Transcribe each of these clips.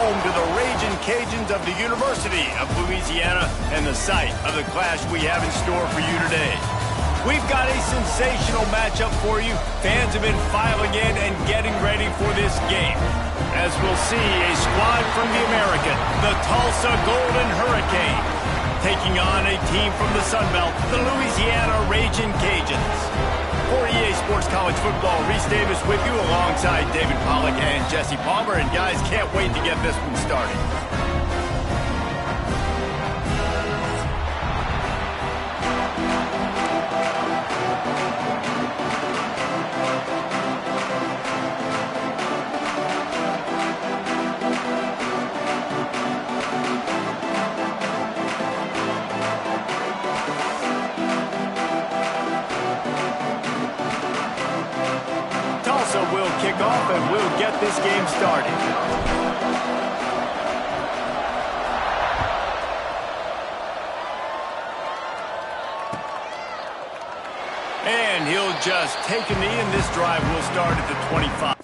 home to the Ragin Cajuns of the University of Louisiana and the site of the clash we have in store for you today. We've got a sensational matchup for you. Fans have been filing in and getting ready for this game. As we'll see, a squad from the American, the Tulsa Golden Hurricane, taking on a team from the Sun Belt, the Louisiana Ragin Cajuns. For EA Sports College Football, Reese Davis with you alongside David Pollack and Jesse Palmer. And guys, can't wait to get this one started. Will kick off and we'll get this game started. And he'll just take a knee, and this drive will start at the 25.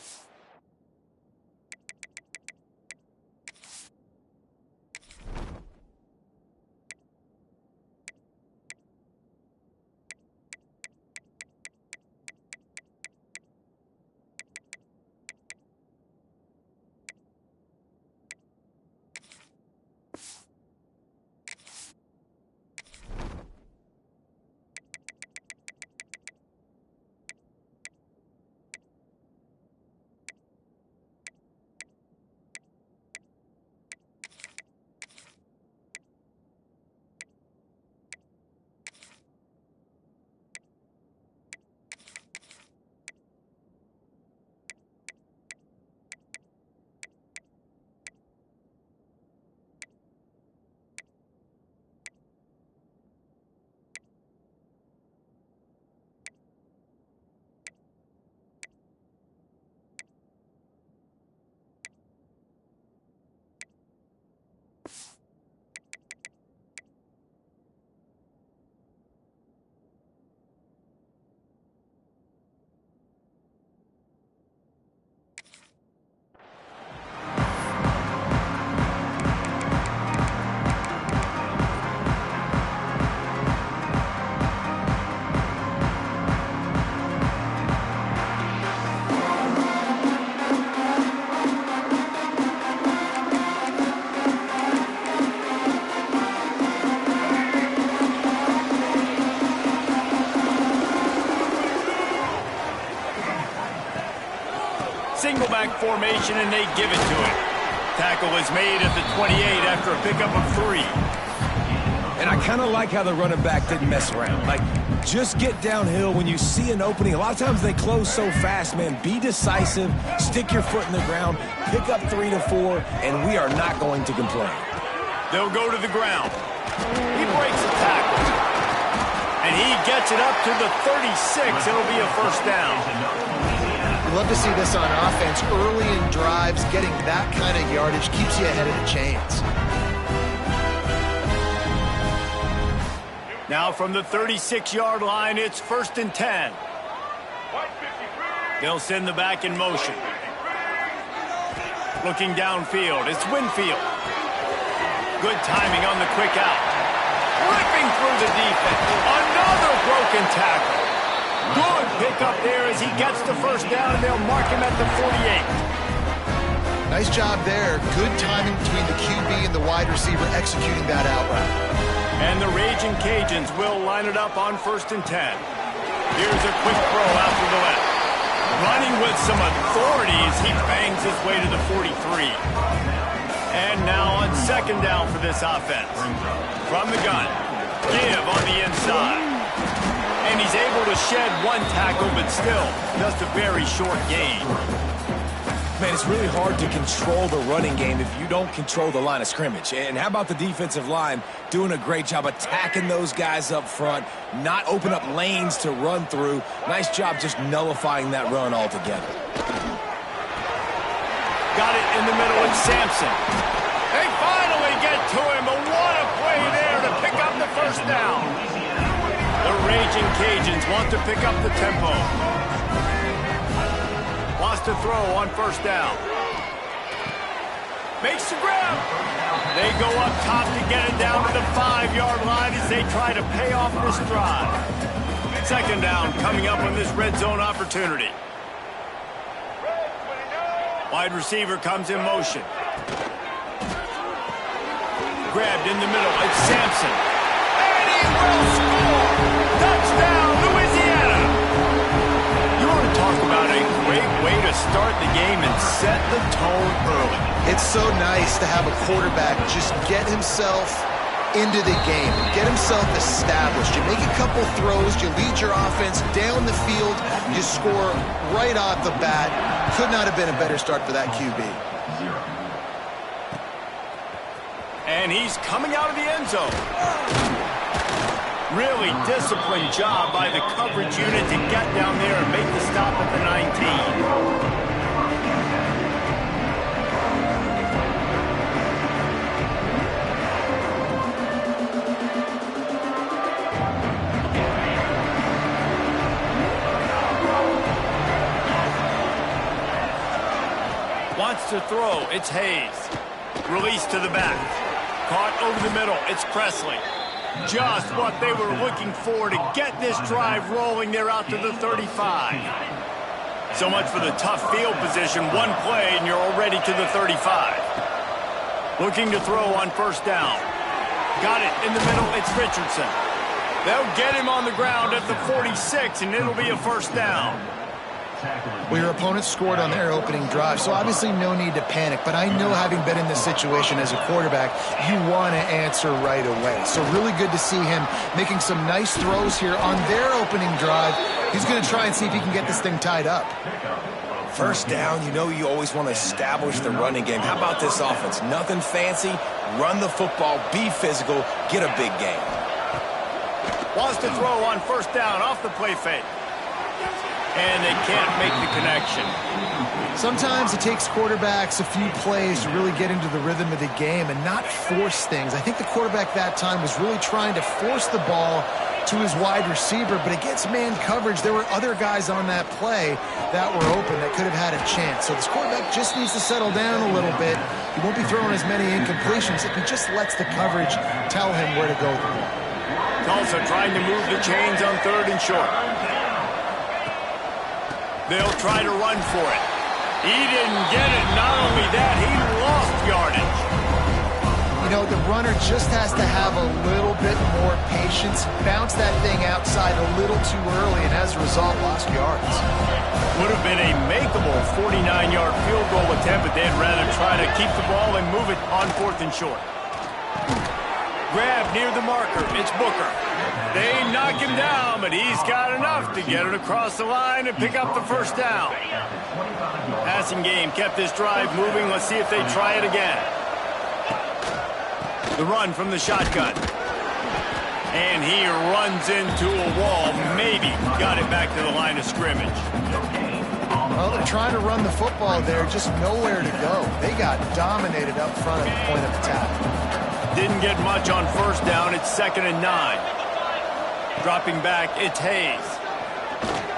Single back formation, and they give it to him. Tackle is made at the 28 after a pickup of 3. And I kind of like how the running back didn't mess around. Like, just get downhill when you see an opening. A lot of times they close so fast, man. Be decisive, stick your foot in the ground, pick up 3 to 4, and we are not going to complain. They'll go to the ground. He breaks a tackle. And he gets it up to the 36. It'll be a first down. You love to see this on offense. Early in drives, getting that kind of yardage keeps you ahead of the chains. Now from the 36-yard line, it's 1st and 10. They'll send the back in motion. Looking downfield, it's Winfield. Good timing on the quick out. Ripping through the defense. Another broken tackle. Good pickup there as he gets the first down, and they'll mark him at the 48. Nice job there. Good timing between the QB and the wide receiver executing that out route. And the Ragin Cajuns will line it up on 1st and 10. Here's a quick throw out to the left. Running with some authority as he bangs his way to the 43. And now on 2nd down for this offense. From the gun. Give on the inside. And he's able to shed 1 tackle, but still just a very short gain. Man, it's really hard to control the running game if you don't control the line of scrimmage. And how about the defensive line doing a great job attacking those guys up front, not open up lanes to run through. Nice job just nullifying that run altogether. Got it in the middle with Sampson. They finally get to him, but what a play there to pick up the first down. The Ragin Cajuns want to pick up the tempo. Wants to throw on 1st down. Makes the grab. They go up top to get it down to the 5-yard line as they try to pay off this drive. Second down coming up on this red zone opportunity. Wide receiver comes in motion. Grabbed in the middle. It's Sampson. And he will score! Touchdown, Louisiana! You want to talk about a great way to start the game and set the tone early. It's so nice to have a quarterback just get himself into the game, get himself established. You make a couple throws, you lead your offense down the field, you score right off the bat. Could not have been a better start for that QB. And he's coming out of the end zone. Really disciplined job by the coverage unit to get down there and make the stop at the 19. Wants to throw. It's Hayes. Release to the back. Caught over the middle. It's Presley. Just what they were looking for to get this drive rolling. They're out to the 35. So much for the tough field position. One play and you're already to the 35. Looking to throw on first down. Got it in the middle. It's Richardson. They'll get him on the ground at the 46 and it'll be a first down. Well, your opponent scored on their opening drive, so obviously no need to panic. But I know, having been in this situation as a quarterback, you want to answer right away. So really good to see him making some nice throws here on their opening drive. He's going to try and see if he can get this thing tied up. First down, you know you always want to establish the running game. How about this offense? Nothing fancy. Run the football, be physical, get a big game. Wants to throw on first down off the play fake. And they can't make the connection. Sometimes it takes quarterbacks a few plays to really get into the rhythm of the game and not force things. I think the quarterback that time was really trying to force the ball to his wide receiver, but against man coverage, there were other guys on that play that were open that could have had a chance. So this quarterback just needs to settle down a little bit. He won't be throwing as many incompletions if he just lets the coverage tell him where to go. Tulsa trying to move the chains on third and short. They'll try to run for it. He didn't get it. Not only that, he lost yardage. You know, the runner just has to have a little bit more patience, bounce that thing outside a little too early, and as a result, lost yards. Would have been a makeable 49-yard field goal attempt, but they'd rather try to keep the ball and move it on fourth and short. Grab near the marker. It's Booker. They knock him down, but he's got enough to get it across the line and pick up the first down. Passing game kept this drive moving. Let's see if they try it again. The run from the shotgun. And he runs into a wall. Maybe got it back to the line of scrimmage. Well, they're trying to run the football there, just nowhere to go. They got dominated up front at the point of attack. Didn't get much on first down. It's 2nd and 9. Dropping back, it's Hayes.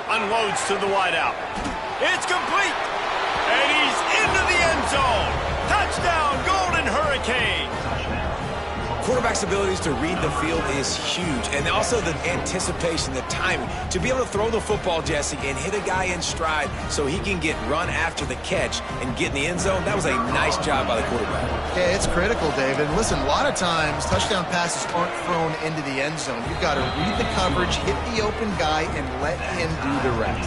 Unloads to the wideout. It's complete. And he's into the end zone. Touchdown, Golden Hurricane. Quarterback's abilities to read the field is huge. And also the anticipation, the timing. To be able to throw the football, Jesse, and hit a guy in stride so he can get run after the catch and get in the end zone, that was a nice job by the quarterback. Yeah, it's critical, David. Listen, a lot of times touchdown passes aren't thrown into the end zone. You've got to read the coverage, hit the open guy, and let him do the rest.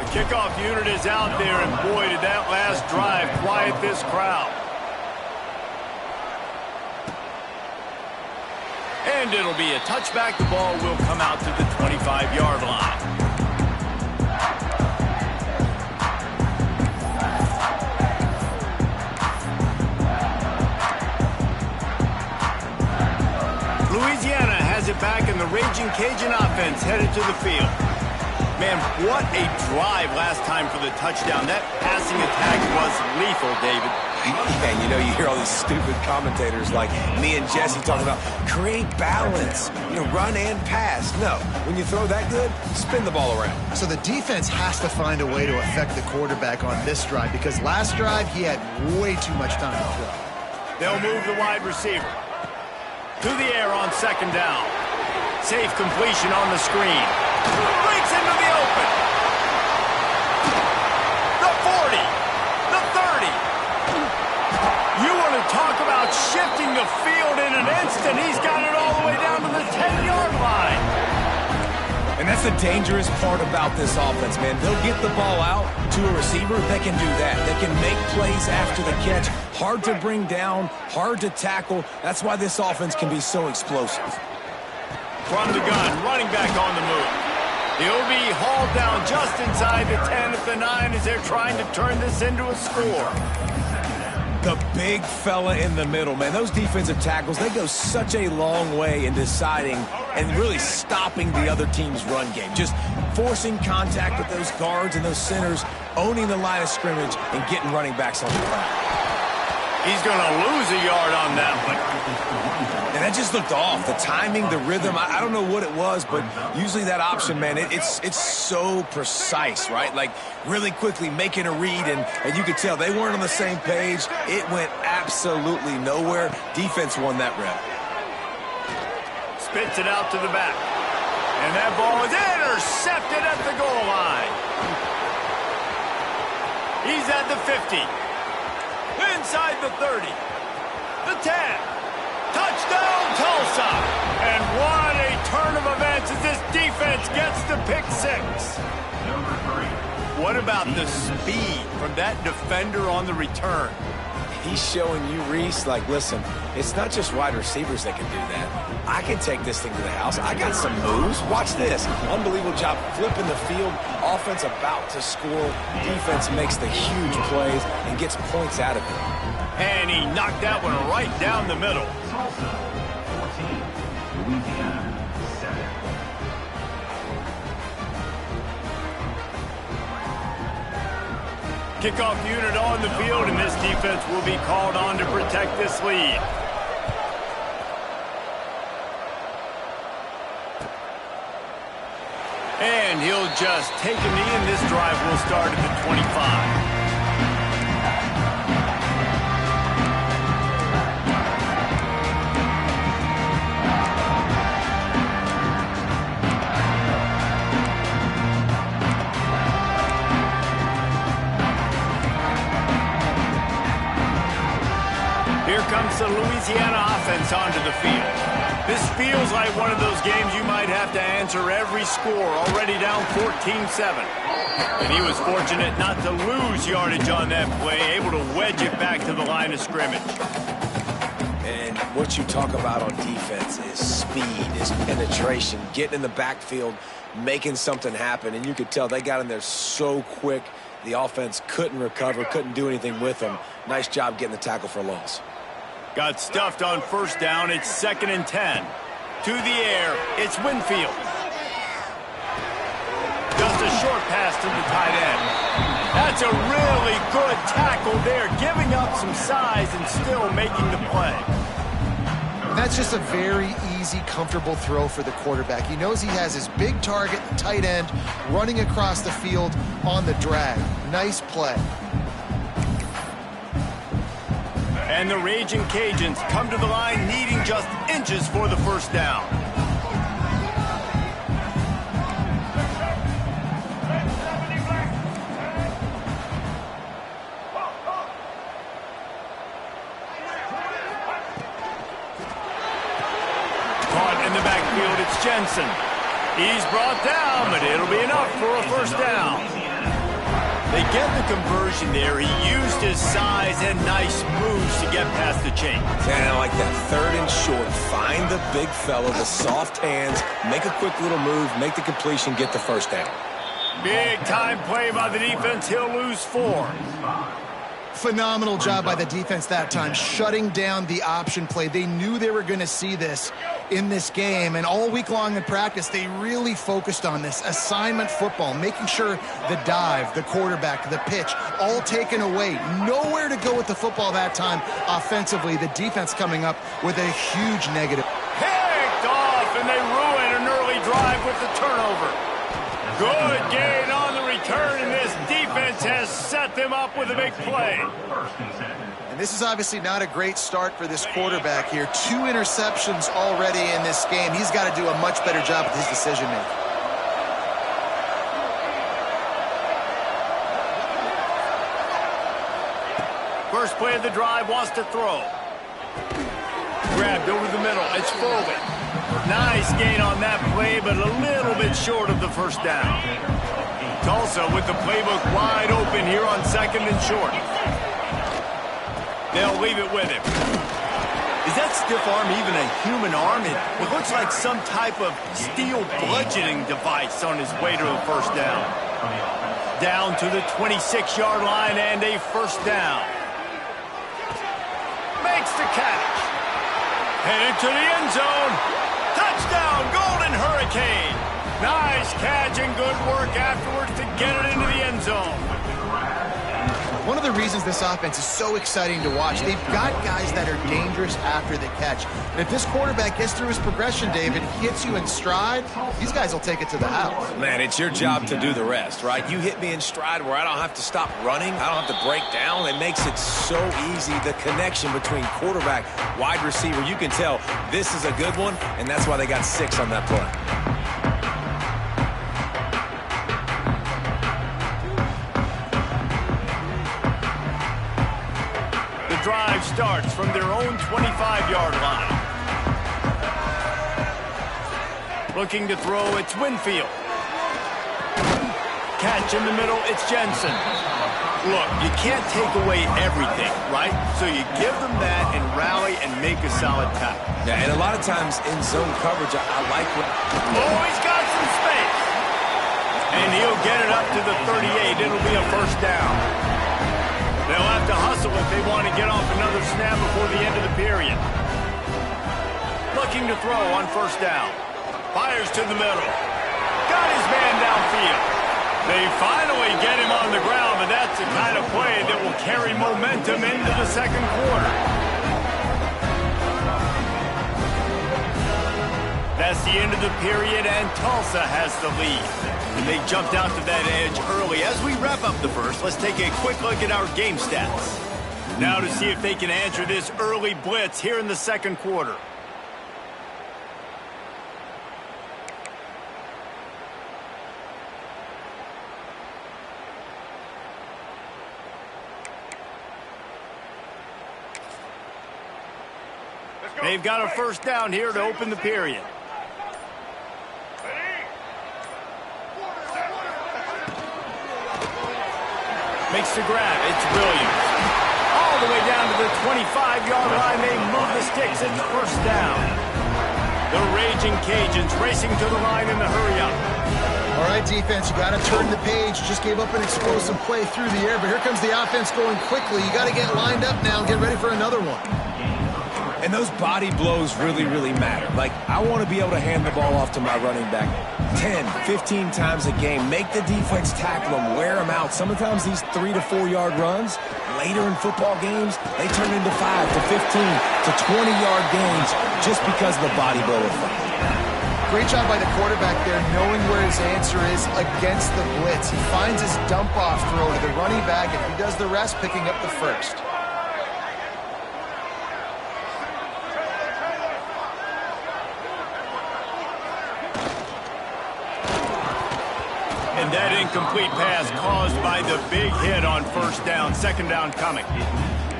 The kickoff unit is out there, and boy, did that last drive quiet this crowd. And it'll be a touchback. The ball will come out to the 25-yard line. Louisiana has it back, and the Ragin Cajun offense headed to the field. Man, what a drive last time for the touchdown. That passing attack was lethal, David. Yeah, you know, you hear all these stupid commentators like me and Jesse talking about create balance, you know, run and pass. No, when you throw that good, spin the ball around. So the defense has to find a way to affect the quarterback on this drive because last drive he had way too much time to throw. They'll move the wide receiver to the air on second down. Safe completion on the screen. Breaks into the open. The 40. The 30. You want to talk about shifting the field in an instant. He's got it all the way down to the 10-yard line. And that's the dangerous part about this offense, man. They'll get the ball out to a receiver. They can do that. They can make plays after the catch. Hard to bring down, hard to tackle. That's why this offense can be so explosive. From the gun, running back on the move. He'll be hauled down just inside the 10 at the 9 as they're trying to turn this into a score. The big fella in the middle, man. Those defensive tackles, they go such a long way in deciding and really stopping the other team's run game. Just forcing contact with those guards and those centers, owning the line of scrimmage, and getting running backs on the ground. He's going to lose a yard on that one. And that just looked off. The timing, the rhythm, I don't know what it was, but usually that option, man, it's so precise, right? Like really quickly making a read, and you could tell they weren't on the same page. It went absolutely nowhere. Defense won that rep. Spits it out to the back. And that ball is intercepted at the goal line. He's at the 50. Inside the 30. The 10. Touchdown, Tulsa! And what a turn of events as this defense gets the pick 6. What about the speed from that defender on the return? He's showing you, Reese, like, listen, it's not just wide receivers that can do that. I can take this thing to the house. I got some moves. Watch this. Unbelievable job flipping the field. Offense about to score. Defense makes the huge plays and gets points out of it. And he knocked that one right down the middle. Kickoff unit on the field, and this defense will be called on to protect this lead. And he'll just take a knee, and this drive will start at the 25. Here comes the Louisiana offense onto the field. This feels like one of those games you might have to answer every score, already down 14-7. And he was fortunate not to lose yardage on that play, able to wedge it back to the line of scrimmage. And what you talk about on defense is speed, is penetration, getting in the backfield, making something happen. And you could tell they got in there so quick, the offense couldn't recover, couldn't do anything with them. Nice job getting the tackle for a loss. Got stuffed on first down. It's 2nd and 10. To the air, it's Winfield. Just a short pass to the tight end. That's a really good tackle there, giving up some size and still making the play. That's just a very easy, comfortable throw for the quarterback. He knows he has his big target, the tight end, running across the field on the drag. Nice play. And the Ragin Cajuns come to the line needing just inches for the first down. Caught in the backfield, it's Jensen. He's brought down, but it'll be enough for a first down. They get the conversion there. He used his size and nice moves to get past the chain. And I like that 3rd and short. Find the big fella, the soft hands, make a quick little move, make the completion, get the first down. Big time play by the defense. He'll lose 4. Phenomenal job by the defense that time, shutting down the option play. They knew they were going to see this in this game, and all week long in practice, they really focused on this assignment football, making sure the dive, the quarterback, the pitch, all taken away. Nowhere to go with the football that time offensively. The defense coming up with a huge negative. Picked off, and they ruin an early drive with the turnover. Good gain on the return, and this defense has set them up with a big play. And this is obviously not a great start for this quarterback here. 2 interceptions already in this game. He's got to do a much better job with his decision-making. First play of the drive, wants to throw. Grabbed over the middle. It's Foley. Nice gain on that play, but a little bit short of the first down. Tulsa with the playbook wide open here on 2nd and short. They'll leave it with him. Is that stiff arm even a human arm? It looks like some type of steel bludgeoning device on his way to a first down. Down to the 26-yard line and a first down. Makes the catch. Headed to the end zone. Touchdown, Golden Hurricane. Nice catch and good work afterwards to get it into the end zone. One of the reasons this offense is so exciting to watch, they've got guys that are dangerous after the catch. And if this quarterback gets through his progression, David, hits you in stride, these guys will take it to the house. Man, it's your job to do the rest, right? You hit me in stride where I don't have to stop running. I don't have to break down. It makes it so easy, the connection between quarterback, wide receiver. You can tell this is a good one, and that's why they got 6 on that play. Drive starts from their own 25-yard line. Looking to throw, it's Winfield. Catch in the middle, it's Jensen. Look, you can't take away everything, right? So you give them that and rally and make a solid tackle. Yeah, and a lot of times in zone coverage, I like what... Oh, he's got some space. And he'll get it up to the 38. It'll be a first down. They'll have to hustle if they want to get off another snap before the end of the period. Looking to throw on first down. Fires to the middle. Got his man downfield. They finally get him on the ground, but that's the kind of play that will carry momentum into the second quarter. That's the end of the period, and Tulsa has the lead. And they jumped out to that edge early. As we wrap up the first, let's take a quick look at our game stats. Now to see if they can answer this early blitz here in the second quarter. They've got a first down here to open the period. Makes the grab. It's Williams. All the way down to the 25-yard line. They move the sticks. It's first down. The Raging Cajuns racing to the line in the hurry-up. All right, defense, you got to turn the page. You just gave up an explosive play through the air, but here comes the offense going quickly. You got to get lined up now and get ready for another one. And those body blows really, really matter. Like, I want to be able to hand the ball off to my running back 10, 15 times a game. Make the defense tackle them, wear them out. Sometimes these 3 to 4 yard runs, later in football games, they turn into 5 to 15 to 20 yard gains just because of the body blow effect. Great job by the quarterback there, knowing where his answer is against the blitz. He finds his dump-off throw to the running back, and he does the rest, picking up the first. And that incomplete pass caused by the big hit on first down. Second down coming.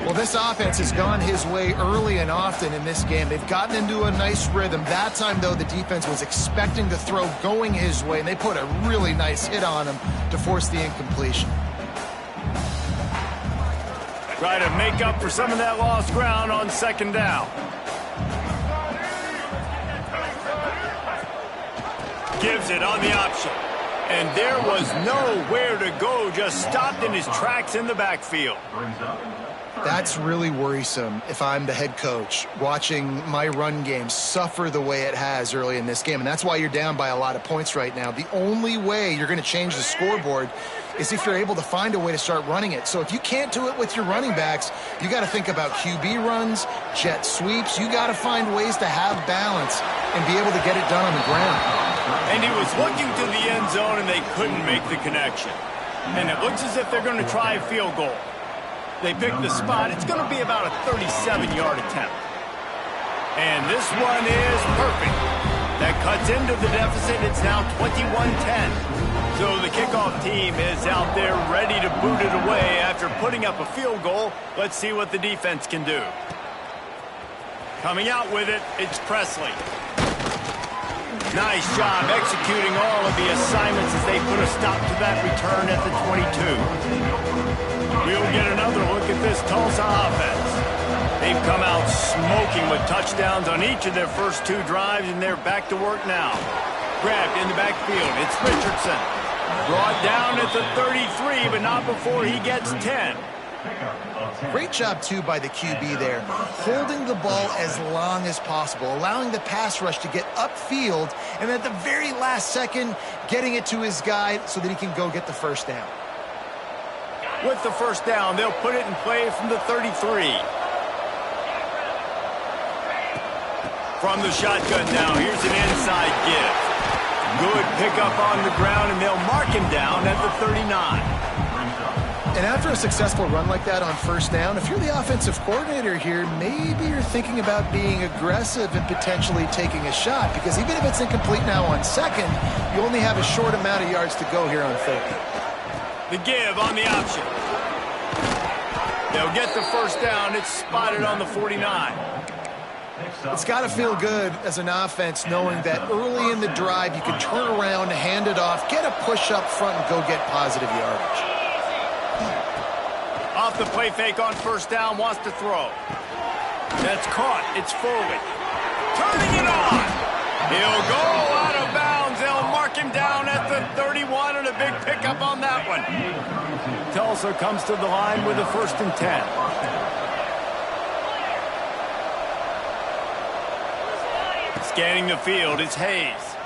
Well, this offense has gone his way early and often in this game. They've gotten into a nice rhythm. That time, though, the defense was expecting the throw going his way, and they put a really nice hit on him to force the incompletion. Try to make up for some of that lost ground on second down. Gives it on the option. And there was nowhere to go, just stopped in his tracks in the backfield. That's really worrisome if I'm the head coach, watching my run game suffer the way it has early in this game. And that's why you're down by a lot of points right now. The only way you're going to change the scoreboard is if you're able to find a way to start running it. So if you can't do it with your running backs, you got to think about QB runs, jet sweeps. You got to find ways to have balance and be able to get it done on the ground. And he was looking to the end zone, and they couldn't make the connection. And it looks as if they're going to try a field goal. They picked the spot. It's going to be about a 37-yard attempt. And this one is perfect. That cuts into the deficit. It's now 21-10. So the kickoff team is out there ready to boot it away after putting up a field goal. Let's see what the defense can do. Coming out with it, it's Presley. Nice job executing all of the assignments as they put a stop to that return at the 22. We'll get another look at this Tulsa offense. They've come out smoking with touchdowns on each of their first 2 drives, and they're back to work now. Grabbed in the backfield. It's Richardson. Brought down at the 33, but not before he gets 10. Great job, too, by the QB there, holding the ball as long as possible, allowing the pass rush to get upfield, and at the very last second, getting it to his guy so that he can go get the first down. With the first down, they'll put it in play from the 33. From the shotgun now, here's an inside give. Good pickup on the ground, and they'll mark him down at the 39. And after a successful run like that on first down, if you're the offensive coordinator here, maybe you're thinking about being aggressive and potentially taking a shot, because even if it's incomplete now on second, you only have a short amount of yards to go here on third. The give on the option. They'll get the first down. It's spotted on the 49. It's got to feel good as an offense knowing that early in the drive you can turn around, hand it off, get a push up front, and go get positive yardage. Off the play fake on first down, wants to throw. That's caught. It's Foley. Turning it on. He'll go out of bounds. They'll mark him down at the 31, and a big pickup on that one. Tulsa comes to the line with a 1st and 10. Scanning the field, it's Hayes.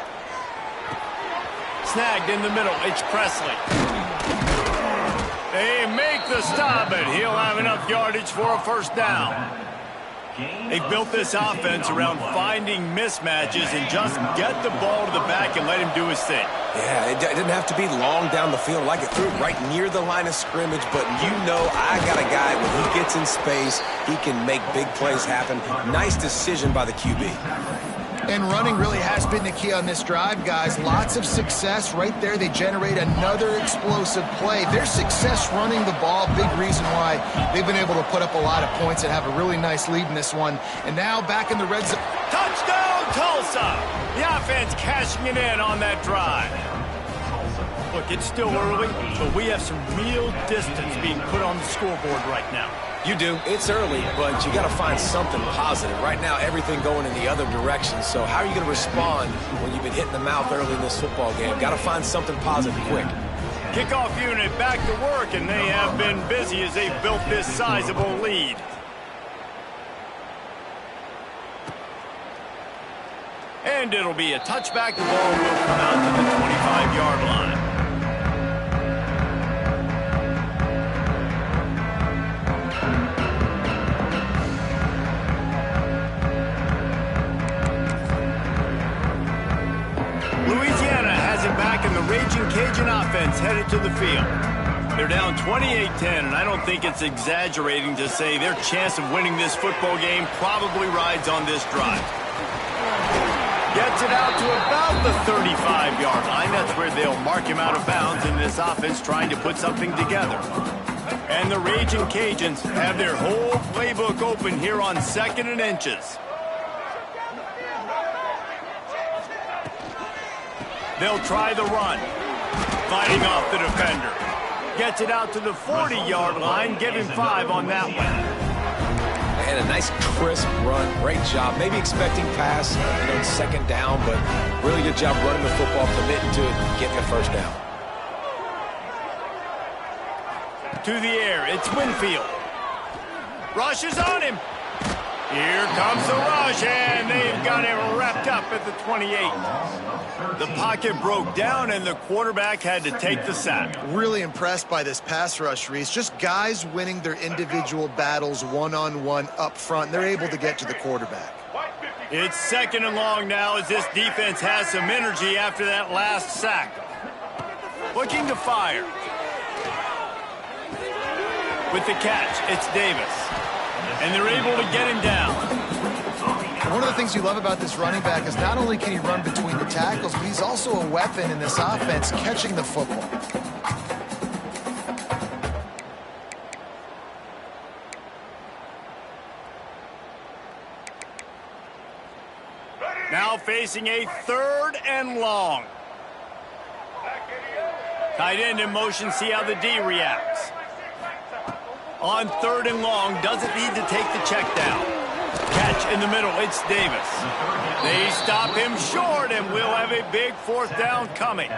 Snagged in the middle, it's Presley. They make the stop, and he'll have enough yardage for a first down. They've built this offense around finding mismatches and just get the ball to the back and let him do his thing. Yeah, it didn't have to be long down the field. Like it threw it right near the line of scrimmage, but you know I got a guy, when he gets in space, he can make big plays happen. Nice decision by the QB. And running really has been the key on this drive, guys. Lots of success right there. They generate another explosive play. Their success running the ball, big reason why they've been able to put up a lot of points and have a really nice lead in this one. And now back in the red zone. Touchdown, Tulsa! The offense cashing it in on that drive. Look, it's still early, but we have some real distance being put on the scoreboard right now. You do. It's early, but you got to find something positive. Right now, everything going in the other direction. So how are you going to respond when you've been hit in the mouth early in this football game? Got to find something positive quick. Kickoff unit back to work, and they have been busy as they've built this sizable lead. And it'll be a touchback. The ball will come out to the 25-yard line. Louisiana has it back, and the Ragin Cajun offense headed to the field. They're down 28-10, and I don't think it's exaggerating to say their chance of winning this football game probably rides on this drive. Gets it out to about the 35-yard line. That's where they'll mark him out of bounds in this offense trying to put something together. And the Ragin Cajuns have their whole playbook open here on 2nd and inches. They'll try the run. Fighting off the defender. Gets it out to the 40-yard line. Give him 5 on that one. And a nice Nice, crisp run. Great job. Maybe expecting pass, second down, but really good job running the football, committing to it, getting the first down. To the air, it's Winfield. Rush is on him. Here comes the rush, and they've got him wrapped up at the 28. The pocket broke down, and the quarterback had to take the sack. Really impressed by this pass rush, Reese. Just guys winning their individual battles one-on-one up front. They're able to get to the quarterback. It's second and long now as this defense has some energy after that last sack. Looking to fire. With the catch, it's Davis. And they're able to get him down. One of the things you love about this running back is not only can he run between the tackles, but he's also a weapon in this offense catching the football. Now facing a third and long. Tight end in motion, see how the D reacts. On third and long, doesn't need to take the check down. Catch in the middle, it's Davis. They stop him short, and we'll have a big fourth down coming.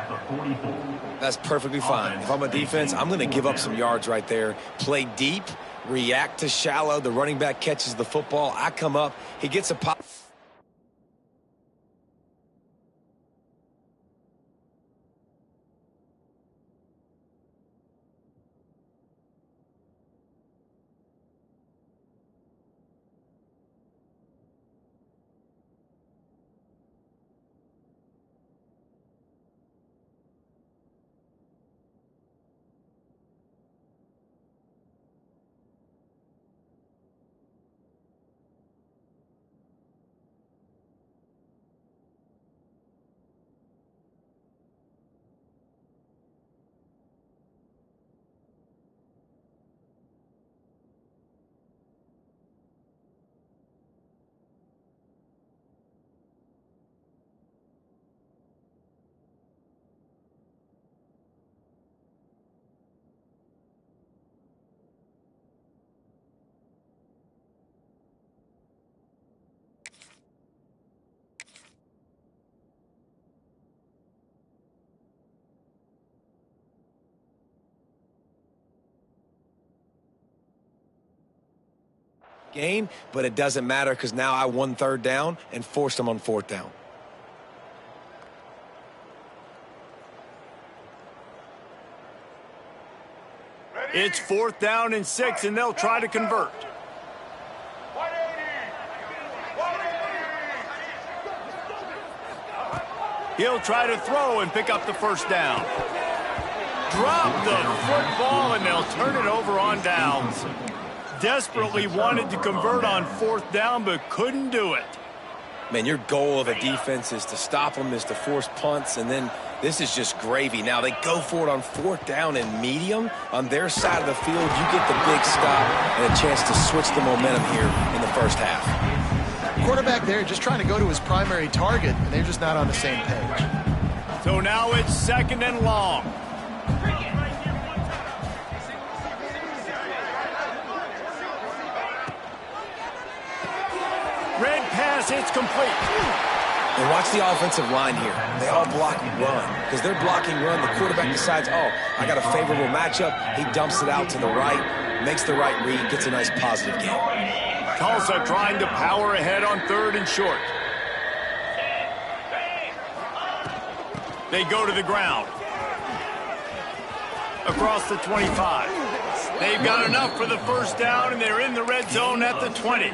That's perfectly fine. If I'm a defense, I'm going to give up some yards right there. Play deep, react to shallow. The running back catches the football. I come up, he gets a pop. Game, but it doesn't matter because now I won third down and forced them on fourth down. It's fourth down and 6, and they'll try to convert. He'll try to throw and pick up the first down. Drop the football, and they'll turn it over on downs. Desperately wanted to convert on fourth down, but couldn't do it. Man, your goal of a defense is to stop them, is to force punts, and then this is just gravy. Now they go for it on fourth down and medium. On their side of the field, you get the big stop and a chance to switch the momentum here in the first half. Quarterback there just trying to go to his primary target, and they're just not on the same page. So now it's second and long. Red pass, it's complete. And watch the offensive line here. They all block run. Because they're blocking run, the quarterback decides, oh, I got a favorable matchup. He dumps it out to the right, makes the right read, gets a nice positive gain. Tulsa trying to power ahead on third and short. They go to the ground. Across the 25. They've got enough for the first down, and they're in the red zone at the 20.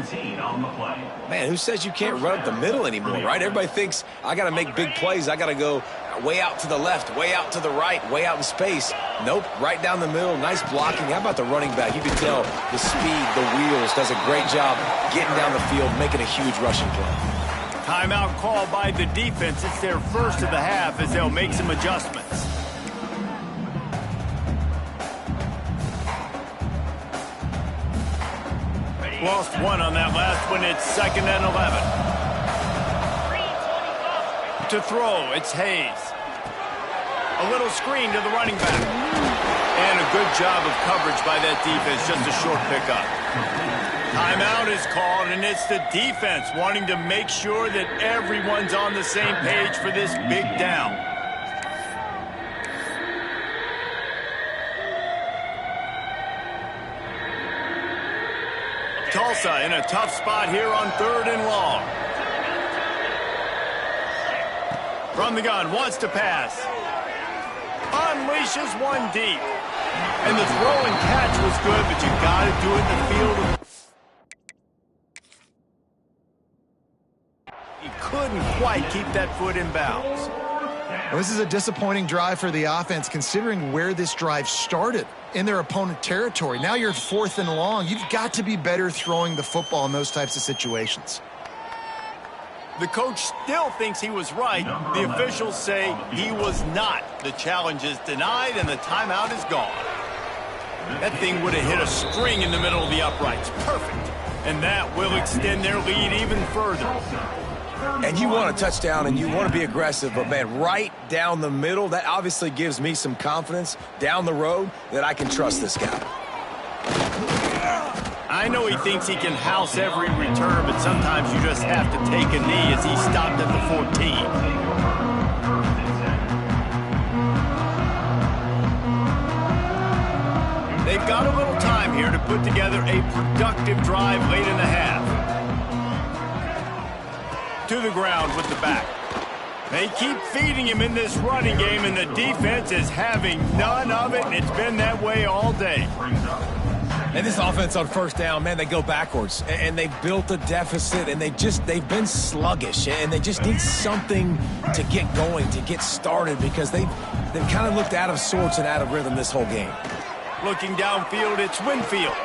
Man, who says you can't run up the middle anymore, right? Everybody thinks I got to make big plays. I got to go way out to the left, way out to the right, way out in space. Nope, right down the middle, nice blocking. How about the running back? You can tell the speed, the wheels, does a great job getting down the field, making a huge rushing play. Timeout called by the defense. It's their first of the half as they'll make some adjustments. Lost one on that last one. It's second and 11. To throw, it's Hayes. A little screen to the running back. And a good job of coverage by that defense. Just a short pickup. Timeout is called, and it's the defense wanting to make sure that everyone's on the same page for this big down. Tulsa in a tough spot here on 3rd and long. From the gun, wants to pass. Unleashes one deep. And the throw and catch was good, but you got to do it in the field. He couldn't quite keep that foot in bounds. Well, this is a disappointing drive for the offense, considering where this drive started, in their opponent territory. Now you're 4th and long. You've got to be better throwing the football in those types of situations. The coach still thinks he was right. The officials say he was not. The challenge is denied, and the timeout is gone. That thing would have hit a string in the middle of the uprights. Perfect. And that will extend their lead even further. And you want a touchdown, and you want to be aggressive, but, man, right down the middle, that obviously gives me some confidence down the road that I can trust this guy. I know he thinks he can house every return, but sometimes you just have to take a knee as he stopped at the 14. They've got a little time here to put together a productive drive late in the half. To the ground with the back. They keep feeding him in this running game, and the defense is having none of it, and it's been that way all day. And this offense on 1st down, man, they go backwards, and they built a deficit, and they've been sluggish, and they just need something to get going, to get started, because they've kind of looked out of sorts and out of rhythm this whole game. Looking downfield, it's Winfield.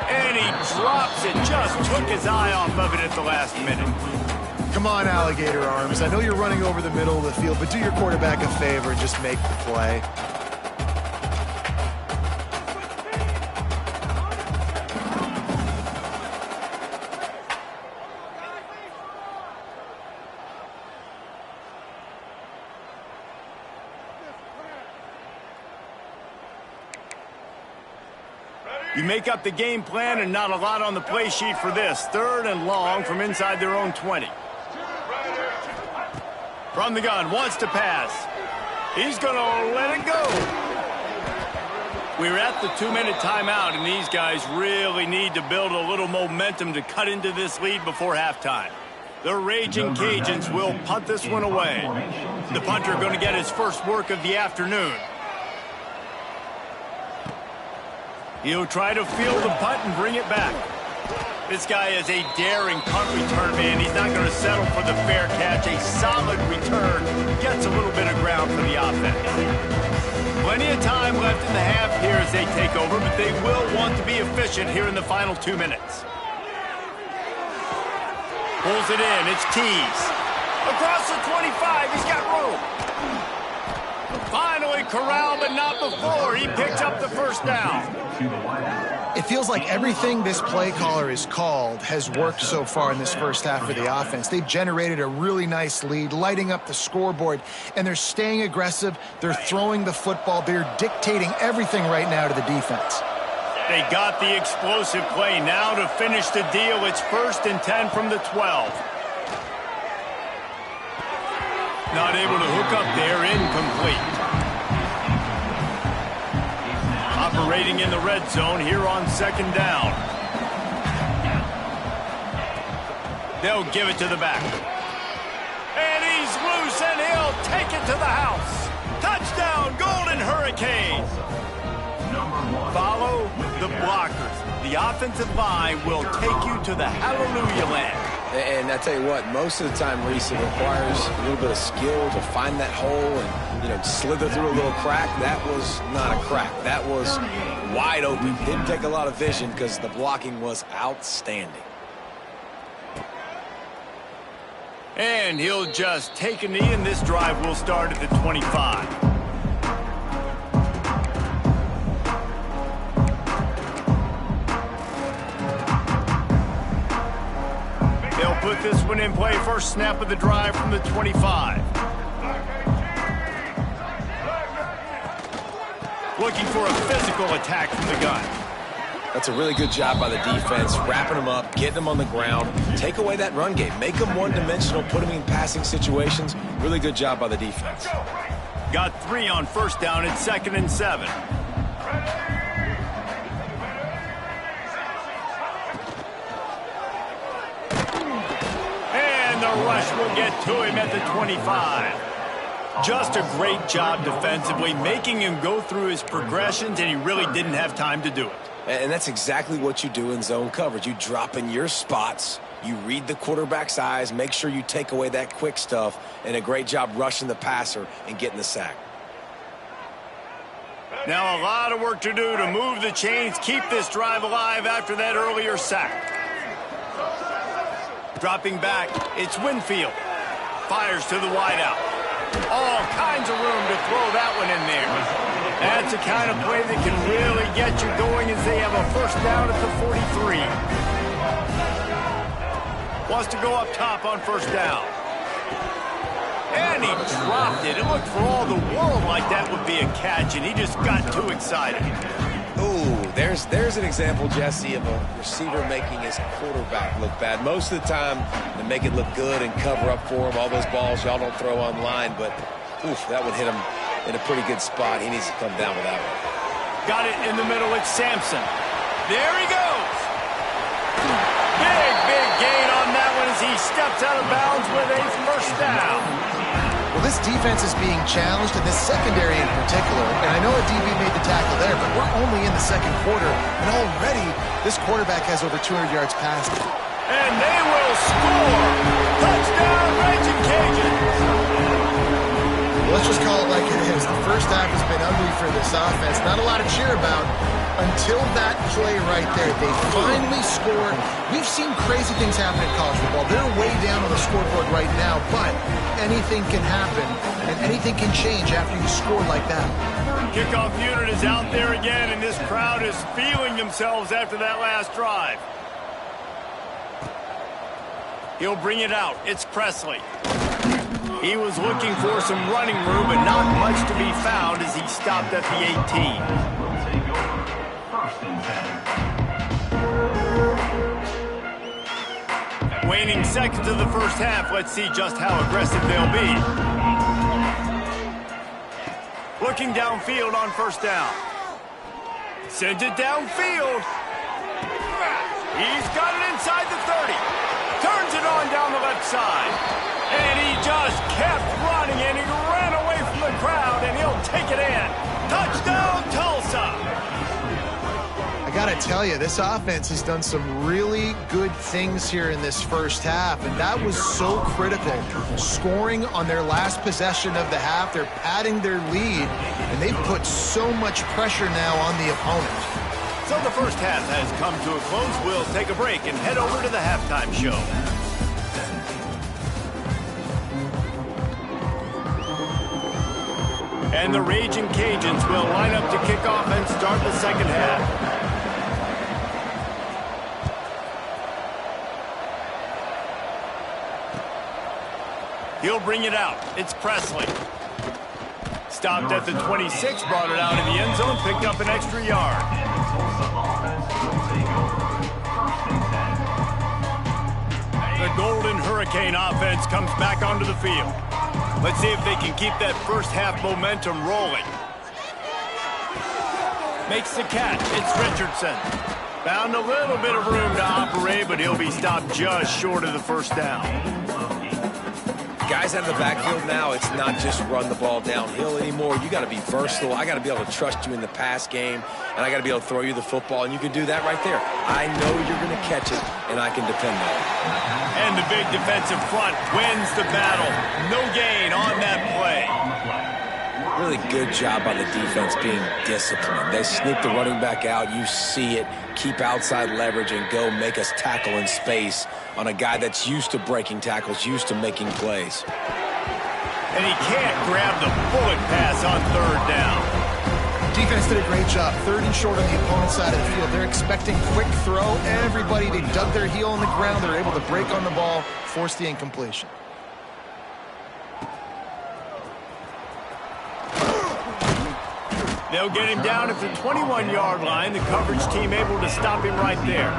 And he drops it, just took his eye off of it at the last minute. Come on, alligator arms. I know you're running over the middle of the field, but do your quarterback a favor and just make the play. You make up the game plan and not a lot on the play sheet for this. 3rd and long from inside their own 20. From the gun, wants to pass. He's going to let it go. We're at the 2-minute timeout, and these guys really need to build a little momentum to cut into this lead before halftime. The Ragin Cajuns will punt this one away. The punter going to get his first work of the afternoon. He'll try to field the punt and bring it back. This guy is a daring punt return man. He's not going to settle for the fair catch. A solid return gets a little bit of ground for the offense. Plenty of time left in the half here as they take over, but they will want to be efficient here in the final 2 minutes. Pulls it in. It's Tees. Across the 25. He's got room. Finally corralled, but not before. He picks up the 1st down. It feels like everything this play caller has called has worked so far in this first half of the offense. They've generated a really nice lead, lighting up the scoreboard, and they're staying aggressive. They're throwing the football. They're dictating everything right now to the defense. They got the explosive play. Now to finish the deal, it's 1st and 10 from the 12. Not able to hook up there, incomplete. Operating in the red zone here on 2nd down. They'll give it to the back. And he's loose, and he'll take it to the house. Touchdown, Golden Hurricanes. Follow the blockers. The offensive line will take you to the hallelujah land. And I tell you what, most of the time, Reese, it requires a little bit of skill to find that hole and, slither through a little crack. That was not a crack. That was wide open. Didn't take a lot of vision because the blocking was outstanding. And he'll just take a knee, and this drive will start at the 25. They'll put this one in play. First snap of the drive from the 25. Looking for a physical attack from the gun. That's a really good job by the defense, wrapping them up, getting them on the ground. Take away that run game. Make them one-dimensional, put them in passing situations. Really good job by the defense. Got 3 on first down. It's 2nd and 7. And the rush will get to him at the 25. Just a great job defensively, making him go through his progressions, and he really didn't have time to do it. And that's exactly what you do in zone coverage. You drop in your spots, you read the quarterback's eyes, make sure you take away that quick stuff, and a great job rushing the passer and getting the sack. Now a lot of work to do to move the chains, keep this drive alive after that earlier sack. Dropping back, it's Winfield. Fires to the wideout. All kinds of room to throw that one in there. That's the kind of play that can really get you going as they have a first down at the 43. Wants to go up top on first down. And he dropped it. It looked for all the world like that would be a catch, and he just got too excited. Ooh, there's an example, Jesse, of a receiver making his quarterback look bad. Most of the time, they make it look good and cover up for him. All those balls y'all don't throw online, but oof, that would hit him in a pretty good spot. He needs to come down with that one. Got it in the middle. It's Sampson. There he goes. Big gain on that one as he steps out of bounds with a first down. Well, this defense is being challenged, and this secondary in particular. And I know a DB made the tackle there, but we're only in the second quarter, and already this quarterback has over 200 yards passing. And they will score. Touchdown, Ragin Cajuns. Let's just call it like it is. The first half has been ugly for this offense. Not a lot to cheer about until that play right there. They finally scored. We've seen crazy things happen in college football. They're way down on the scoreboard right now, but anything can happen, and anything can change after you score like that. Kickoff unit is out there again, and this crowd is feeling themselves after that last drive. He'll bring it out. It's Presley. He was looking for some running room, but not much to be found as he stopped at the 18. Waning seconds of the first half. Let's see just how aggressive they'll be. Looking downfield on first down. Sends it downfield. He's got it inside the 30. Turns it on down the left side. And he just kept running, and he ran away from the crowd, and he'll take it in. Touchdown, Tulsa! I got to tell you, this offense has done some really good things here in this first half, and that was so critical. Scoring on their last possession of the half, they're padding their lead, and they've put so much pressure now on the opponent. So the first half has come to a close. We'll take a break and head over to the halftime show. And the Ragin Cajuns will line up to kick off and start the second half. He'll bring it out. It's Presley. Stopped at the 26, brought it out in the end zone, picked up an extra yard. The Golden Hurricane offense comes back onto the field. Let's see if they can keep that first half momentum rolling. Makes the catch. It's Richardson. Found a little bit of room to operate, but he'll be stopped just short of the first down. Guys out of the backfield now, it's not just run the ball downhill anymore. You got to be versatile. I got to be able to trust you in the pass game, and I got to be able to throw you the football, and you can do that right there. I know you're going to catch it, and I can depend on it. And the big defensive front wins the battle. No gain on that play. Really good job by the defense being disciplined. They sneak the running back out. You see it. Keep outside leverage and go make us tackle in space on a guy that's used to breaking tackles, used to making plays. And he can't grab the bullet pass on third down. Defense did a great job. Third and short on the opponent's side of the field. They're expecting quick throw. Everybody, they dug their heel on the ground. They're able to break on the ball, force the incompletion. They'll get him down at the 21-yard line. The coverage team able to stop him right there.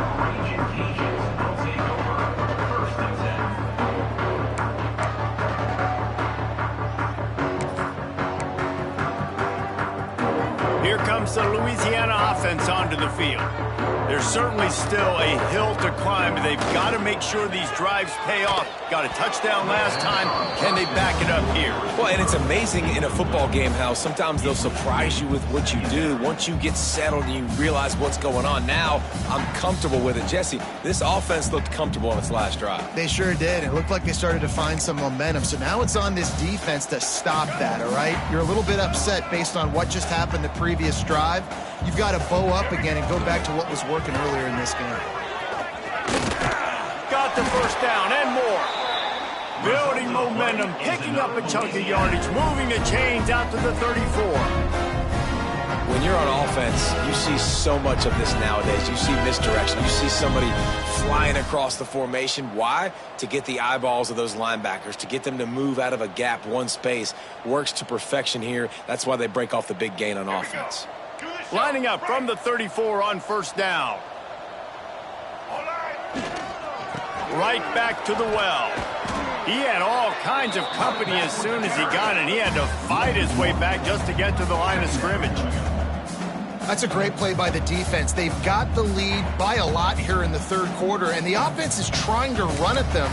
Here comes the Louisiana offense onto the field. There's certainly still a hill to climb, but they've got to make sure these drives pay off. Got a touchdown last time. Can they back it up here? Well, and it's amazing in a football game how sometimes they'll surprise you with what you do. Once you get settled and you realize what's going on, now I'm comfortable with it. Jesse, this offense looked comfortable on its last drive. They sure did. It looked like they started to find some momentum. So now it's on this defense to stop that, all right? You're a little bit upset based on what just happened the previous drive. You've got to bow up again and go back to what was working earlier in this game. Got the first down and more. Building momentum, picking up a chunk of yardage, moving the chains out to the 34. When you're on offense, you see so much of this nowadays. You see misdirection. You see somebody flying across the formation. Why? To get the eyeballs of those linebackers, to get them to move out of a gap, one space. Works to perfection here. That's why they break off the big gain on offense. Lining up from the 34 on first down. Right back to the well. He had all kinds of company as soon as he got it. He had to fight his way back just to get to the line of scrimmage. That's a great play by the defense. They've got the lead by a lot here in the third quarter, and the offense is trying to run at them,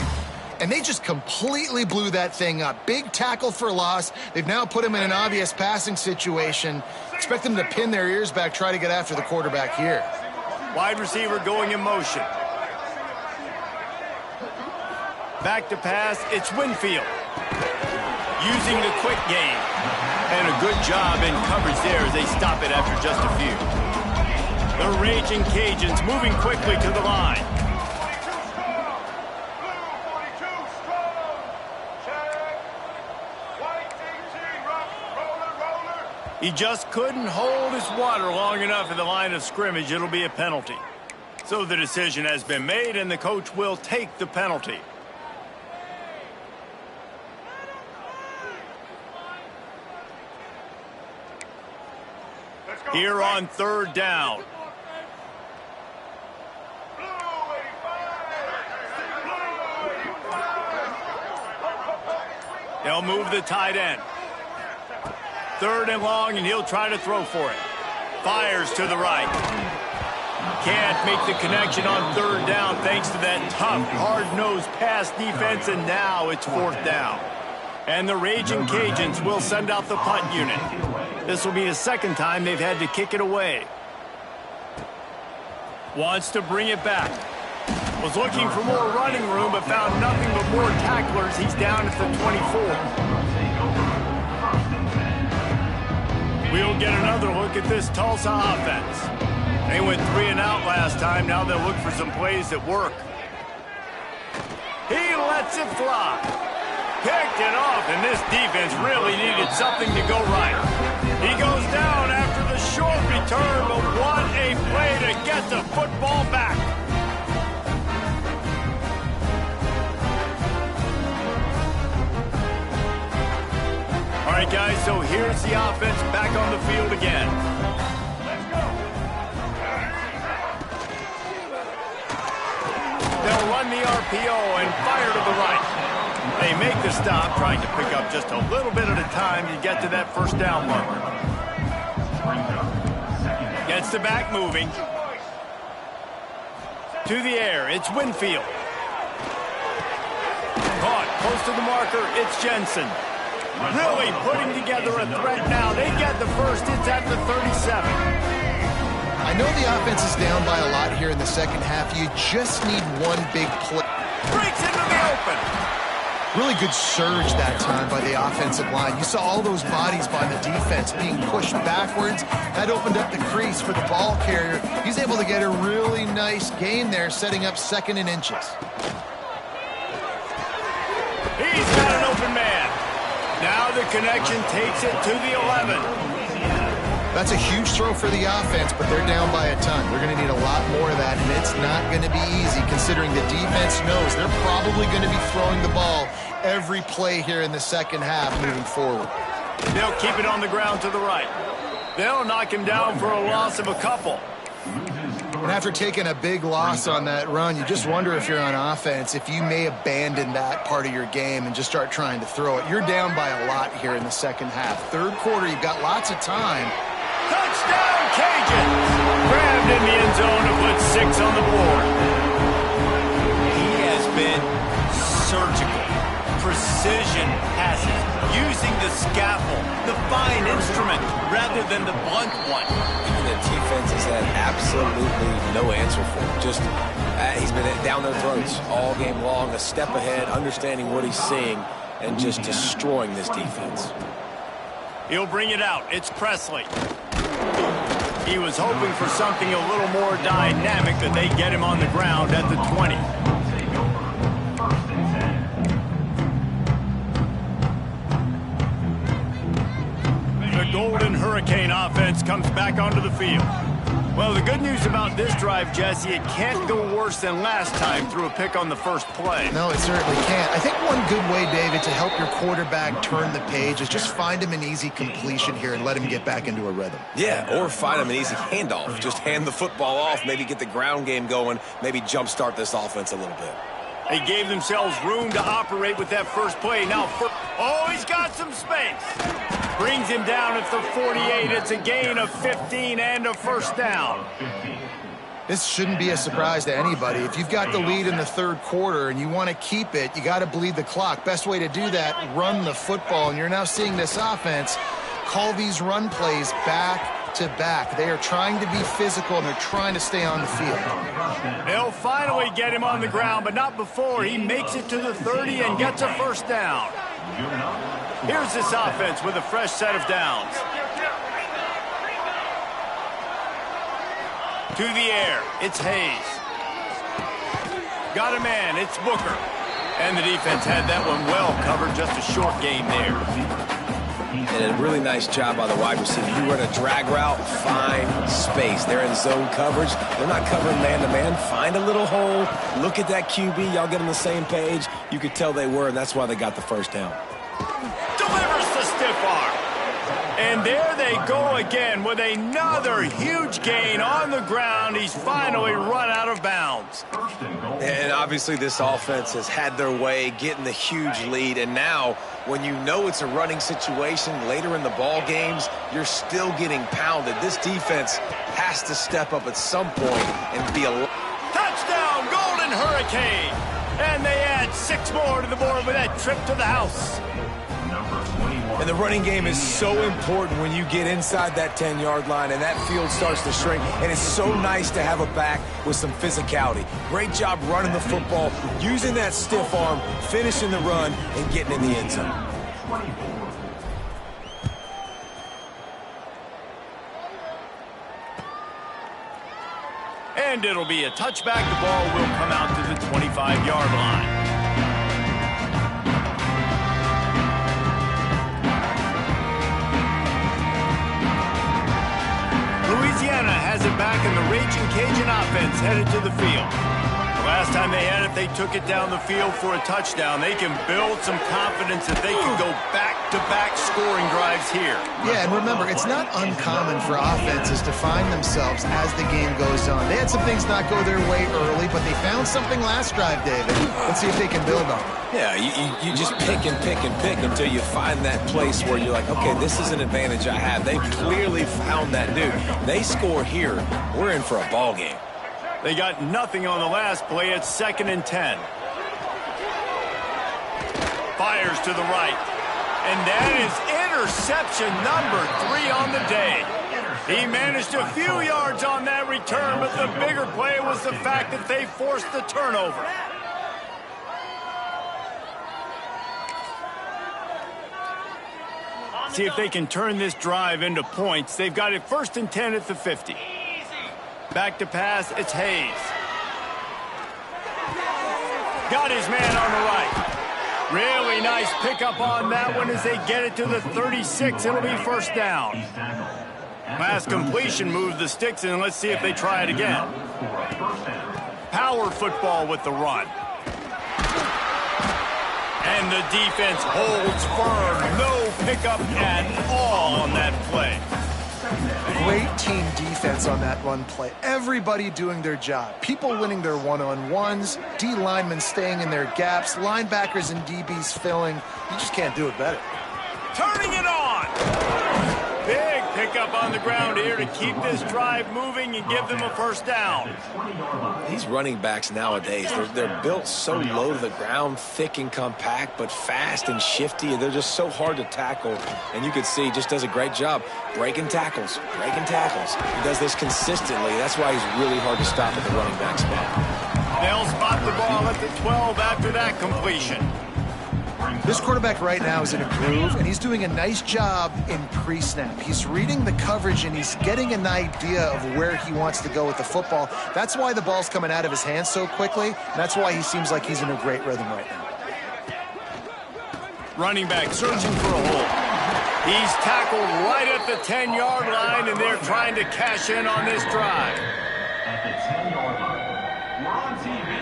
and they just completely blew that thing up. Big tackle for loss. They've now put him in an obvious passing situation. Expect them to pin their ears back, try to get after the quarterback here. Wide receiver going in motion. Back to pass, it's Winfield. Using the quick game. And a good job in coverage there as they stop it after just a few. The Ragin Cajuns moving quickly to the line. He just couldn't hold his water long enough at the line of scrimmage. It'll be a penalty. So the decision has been made, and the coach will take the penalty. Here on third down. They'll move the tight end. Third and long, and he'll try to throw for it. Fires to the right. Can't make the connection on third down thanks to that tough, hard-nosed pass defense, and now it's fourth down. And the Ragin Cajuns will send out the punt unit. This will be the second time they've had to kick it away. Wants to bring it back. Was looking for more running room, but found nothing but more tacklers. He's down at the 24. We'll get another look at this Tulsa offense. They went 3 and out last time. Now they'll look for some plays that work. He lets it fly. Picked it off, and this defense really needed something to go right. He goes down after the short return, but what a play to get the football back. All right, guys, so here's the offense back on the field again. They'll run the RPO and fire to the right. They make the stop, trying to pick up just a little bit at a time to get to that first down marker. Gets the back moving. To the air, it's Winfield. Caught, close to the marker, it's Jensen. Really putting together a threat now. They get the first, it's at the 37. I know the offense is down by a lot here in the second half. You just need one big play. Breaks into the open. Really good surge that time by the offensive line. You saw all those bodies by the defense being pushed backwards. That opened up the crease for the ball carrier. He's able to get a really nice gain there, setting up second and inches. He's got an open man. Now the connection takes it to the 11. That's a huge throw for the offense, but they're down by a ton. They're going to need a lot more of that, and it's not going to be easy considering the defense knows they're probably going to be throwing the ball every play here in the second half moving forward. They'll keep it on the ground to the right. They'll knock him down for a loss of a couple. And after taking a big loss on that run, you just wonder if you're on offense, if you may abandon that part of your game and just start trying to throw it. You're down by a lot here in the second half. Third quarter, you've got lots of time. Touchdown, Cajuns! Grabbed in the end zone to put 6 on the board. He has been surgical. Precision passes, using the scalpel, the fine instrument, rather than the blunt one. The defense has had absolutely no answer for him. Just, he's been down their throats all game long, a step ahead, understanding what he's seeing, and just destroying this defense. He'll bring it out. It's Presley. He was hoping for something a little more dynamic, but they get him on the ground at the 20. The Golden Hurricane offense comes back onto the field. Well, the good news about this drive, Jesse, it can't go worse than last time through a pick on the first play. No, it certainly can't. I think one good way, David, to help your quarterback turn the page is just find him an easy completion here and let him get back into a rhythm. Yeah, or find him an easy handoff. Just hand the football off, maybe get the ground game going, maybe jumpstart this offense a little bit. They gave themselves room to operate with that first play. Now, oh, he's got some space. Brings him down at the 48. It's a gain of 15 and a first down. This shouldn't be a surprise to anybody. If you've got the lead in the third quarter and you want to keep it, you got to bleed the clock. Best way to do that, run the football. And you're now seeing this offense call these run plays back to back. They are trying to be physical and they're trying to stay on the field. They'll finally get him on the ground, but not before he makes it to the 30 and gets a first down. Here's this offense with a fresh set of downs. To the air, it's Hayes. Got a man, it's Booker. And the defense had that one well covered, just a short gain there. And a really nice job by the wide receiver. You run a drag route, find space. They're in zone coverage. They're not covering man-to-man. Find a little hole. Look at that QB. Y'all get on the same page. You could tell they were, and that's why they got the first down. Delivers the stiff arm. And there they go again with another huge gain on the ground. He's finally run out of bounds. And obviously this offense has had their way, getting the huge lead. And now, when you know it's a running situation later in the ball games, you're still getting pounded. This defense has to step up at some point and be a... Touchdown, Golden Hurricane! And they add 6 more to the board with that trip to the house. And the running game is so important when you get inside that 10-yard line and that field starts to shrink. And it's so nice to have a back with some physicality. Great job running the football, using that stiff arm, finishing the run, and getting in the end zone. And it'll be a touchback. The ball will come out to the 25-yard line. Louisiana has it back, and the Ragin Cajun offense headed to the field. The last time they had it, they took it down the field for a touchdown. They can build some confidence that they can go back-to-back scoring drives here. Yeah, and remember, it's not uncommon for offenses to find themselves as the game goes on. They had some things not go their way early, but they found something last drive, David. Let's see if they can build on it. Yeah, you just pick and pick and pick until you find that place where you're like, okay, this is an advantage I have. They've clearly found that dude. They score here, we're in for a ball game. They got nothing on the last play. It's 2nd and 10. Fires to the right. And that is interception number 3 on the day. He managed a few yards on that return, but the bigger play was the fact that they forced the turnover. See if they can turn this drive into points. They've got it 1st and 10 at the 50. Back to pass, it's Hayes. Got his man on the right. Really nice pickup on that one as they get it to the 36. It'll be 1st down. Last completion moved the sticks, and let's see if they try it again. Power football with the run. And the defense holds firm. No pickup at all on that play. great team defense on that run play. Everybody doing their job. People winning their one-on-ones, D linemen staying in their gaps, linebackers and DBs filling. You just can't do it better. Turning it on. Big pickup on the ground here to keep this drive moving and give them a first down. These running backs nowadays, they're built so low to the ground, thick and compact, but fast and shifty, and they're just so hard to tackle. And you can see, just does a great job breaking tackles, breaking tackles. He does this consistently. That's why he's really hard to stop at the running back spot. They'll spot the ball at the 12 after that completion. This quarterback right now is in a groove, and he's doing a nice job in pre-snap. He's reading the coverage, and he's getting an idea of where he wants to go with the football. That's why the ball's coming out of his hands so quickly, and that's why he seems like he's in a great rhythm right now. Running back searching for a hole. He's tackled right at the 10-yard line, and they're trying to cash in on this drive. At the 10-yard line, we're on TV.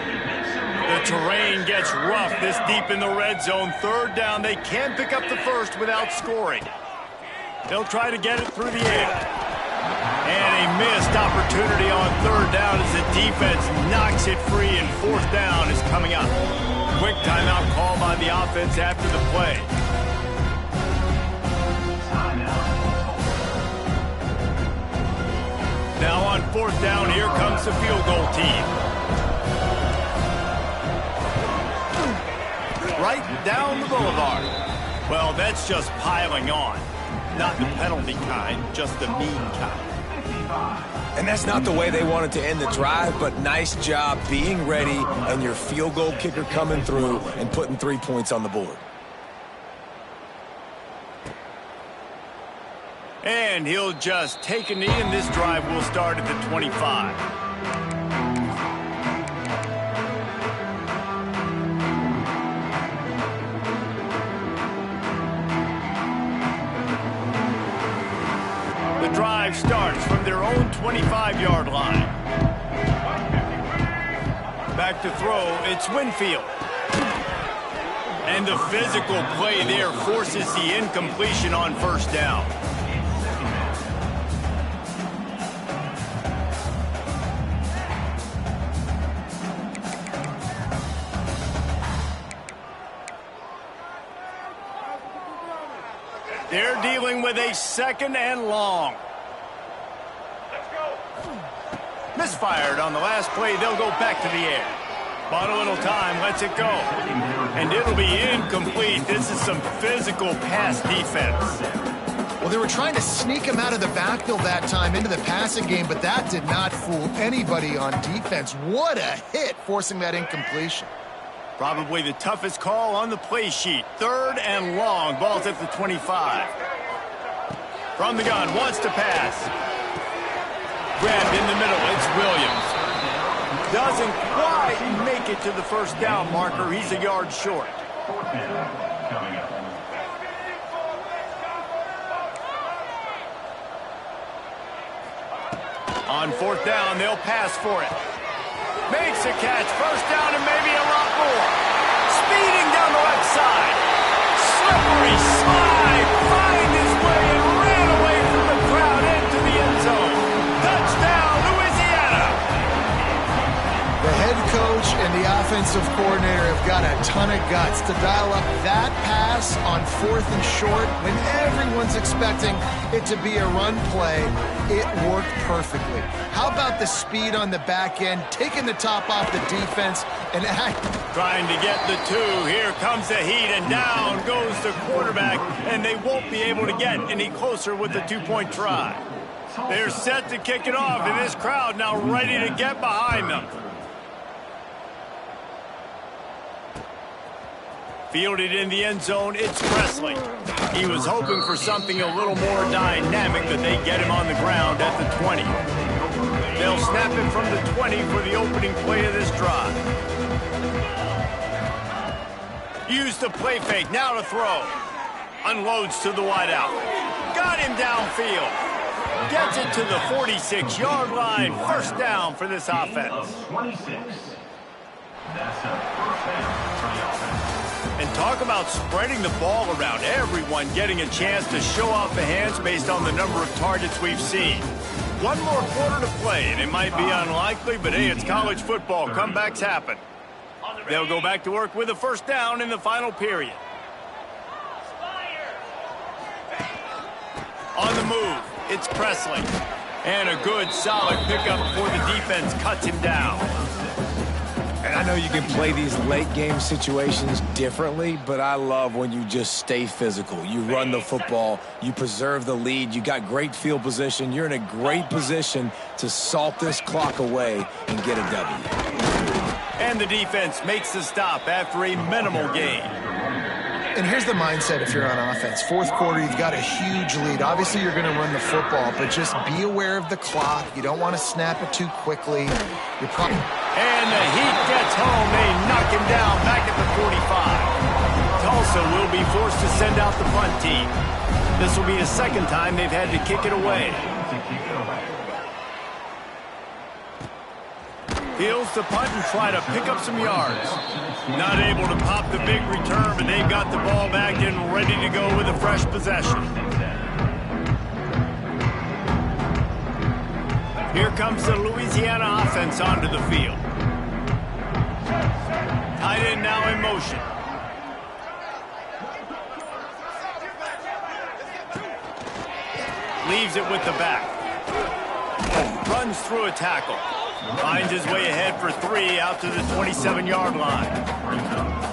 The terrain gets rough this deep in the red zone. Third down, they can't pick up the first without scoring. They'll try to get it through the air. And a missed opportunity on third down as the defense knocks it free, and fourth down is coming up. Quick timeout call by the offense after the play. Now on fourth down, here comes the field goal team. Right down the boulevard. Well, that's just piling on. Not the penalty kind, just the mean kind. And that's not the way they wanted to end the drive, but nice job being ready and your field goal kicker coming through and putting 3 points on the board. And he'll just take a knee, and this drive will start at the 25. Drive starts from their own 25-yard line. Back to throw, it's Winfield. And the physical play there forces the incompletion on first down. They're dealing with a second and long. Misfired on the last play. They'll go back to the air. Bought a little time, lets it go. And it'll be incomplete. This is some physical pass defense. Well, they were trying to sneak him out of the backfield that time into the passing game, but that did not fool anybody on defense. What a hit, forcing that incompletion. Probably the toughest call on the play sheet. Third and long. Ball's at the 25. From the gun, wants to pass. Grabbed in the middle, it's Williams. Doesn't quite make it to the first down marker. He's a yard short. On fourth down, they'll pass for it. Makes a catch, first down and maybe a lot more. Speeding down the left side. Slippery slide, find his way and ran away from the crowd into the end zone. Touchdown, Louisiana. The head coach and the offensive coordinator have got a ton of guts to dial up that pass on fourth and short when everyone's expecting it to be a run play. It worked perfectly. How about the speed on the back end, taking the top off the defense, and trying to get the two. Here comes the heat, and down goes the quarterback, and they won't be able to get any closer with the two-point try. They're set to kick it off, and this crowd now ready to get behind them. Fielded in the end zone, it's Presley. He was hoping for something a little more dynamic, but they get him on the ground at the 20. They'll snap it from the 20 for the opening play of this drive. Use the play fake, now to throw. Unloads to the wideout. Got him downfield. Gets it to the 46-yard line. First down for this offense. That's a first down for the offense. And talk about spreading the ball around. Everyone getting a chance to show off the hands based on the number of targets we've seen. One more quarter to play, and it might be unlikely, but hey, it's college football. Comebacks happen. They'll go back to work with a first down in the final period. On the move, it's Presley. And a good, solid pickup before the defense cuts him down. And I know you can play these late-game situations differently, but I love when you just stay physical. You run the football, you preserve the lead, you got great field position. You're in a great position to salt this clock away and get a W. And the defense makes the stop after a minimal gain. And here's the mindset if you're on offense. Fourth quarter, you've got a huge lead. Obviously, you're going to run the football, but just be aware of the clock. You don't want to snap it too quickly. You're probably... And the heat gets home. They knock him down back at the 45. Tulsa will be forced to send out the punt team. This will be the second time they've had to kick it away. Fields to punt and try to pick up some yards. Not able to pop the big return, but they've got the ball back and ready to go with a fresh possession. Here comes the Louisiana offense onto the field. Tight end now in motion. Leaves it with the back. Runs through a tackle. Finds his way ahead for 3 out to the 27-yard line.